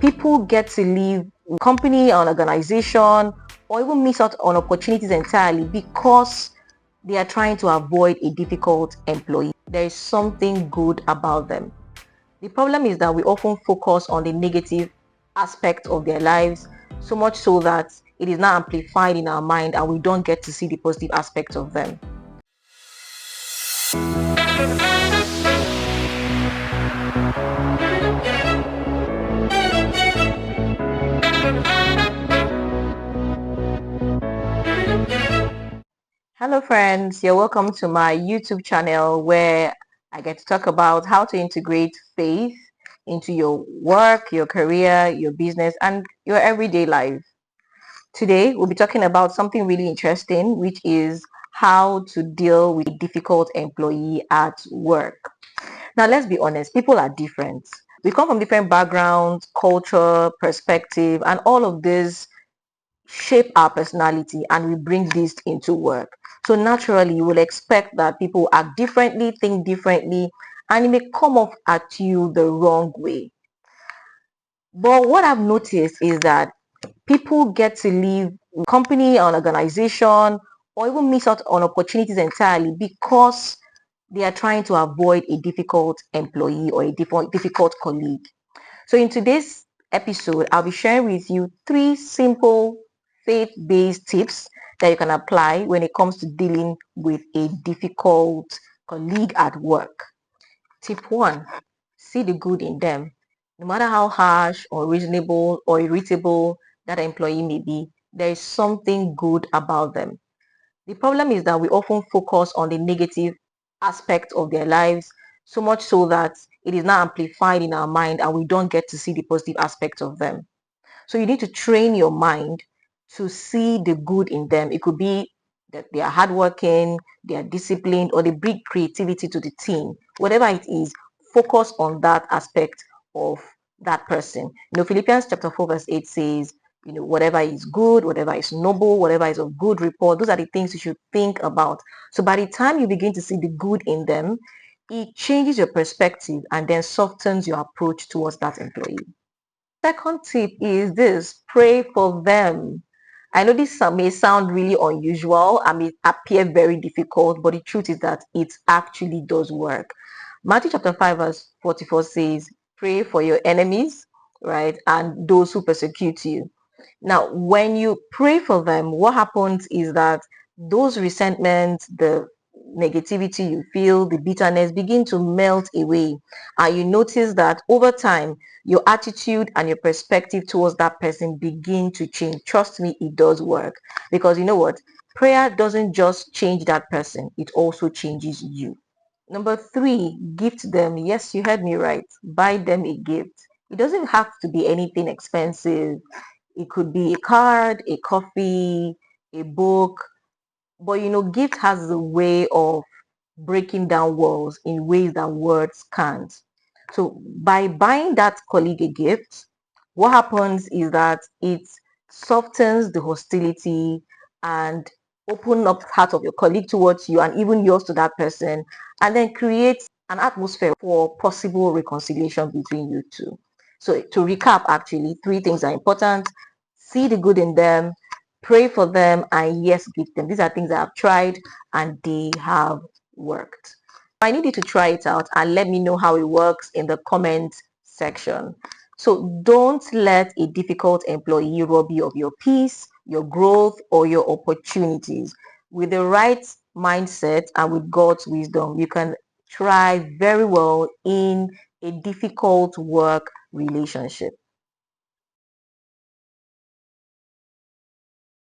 people get to leave company or organization or even miss out on opportunities entirely because they are trying to avoid a difficult employee. There is something good about them. The problem is that we often focus on the negative aspect of their lives, so much so that it is now amplified in our mind and we don't get to see the positive aspects of them. Hello friends, you're welcome to my YouTube channel where I get to talk about how to integrate faith into your work, your career, your business, and your everyday life. Today, we'll be talking about something really interesting, which is how to deal with a difficult employee at work. Now, let's be honest, people are different. We come from different backgrounds, culture, perspective, and all of this shape our personality and we bring this into work. So naturally, you will expect that people act differently, think differently, and it may come off at you the wrong way. But what I've noticed is that people get to leave company or organization or even miss out on opportunities entirely because they are trying to avoid a difficult employee or a difficult colleague. So in today's episode, I'll be sharing with you 3 simple faith-based tips that you can apply when it comes to dealing with a difficult colleague at work. Tip 1, see the good in them. No matter how harsh or reasonable or irritable that employee may be, there is something good about them. The problem is that we often focus on the negative aspect of their lives, so much so that it is now amplified in our mind and we don't get to see the positive aspects of them. So you need to train your mind to see the good in them. It could be that they are hardworking, they are disciplined, or they bring creativity to the team. Whatever it is, focus on that aspect of that person. Philippians chapter 4 verse 8 says, whatever is good, whatever is noble, whatever is of good report, those are the things you should think about. So by the time you begin to see the good in them, it changes your perspective and then softens your approach towards that employee. Second tip is this: pray for them. I know this may sound really unusual and may appear very difficult, but the truth is that it actually does work. Matthew chapter 5 verse 44 says, pray for your enemies, right? And those who persecute you. Now, when you pray for them, what happens is that those resentments, the negativity you feel, the bitterness begin to melt away. And you notice that over time, your attitude and your perspective towards that person begin to change. Trust me, it does work. Because you know what? Prayer doesn't just change that person, it also changes you. Number 3, gift them. Yes, you heard me right. Buy them a gift. It doesn't have to be anything expensive. It could be a card, a coffee, a book. But gift has a way of breaking down walls in ways that words can't. So by buying that colleague a gift, what happens is that it softens the hostility and open up heart of your colleague towards you and even yours to that person, and then creates an atmosphere for possible reconciliation between you two. So to recap, actually, 3 things are important: see the good in them, pray for them, and yes, give them. These are things I have tried and they have worked. I need you to try it out and let me know how it works in the comment section. So don't let a difficult employee rob you of your peace, your growth, or your opportunities. With the right mindset and with God's wisdom, you can thrive very well in a difficult work relationship.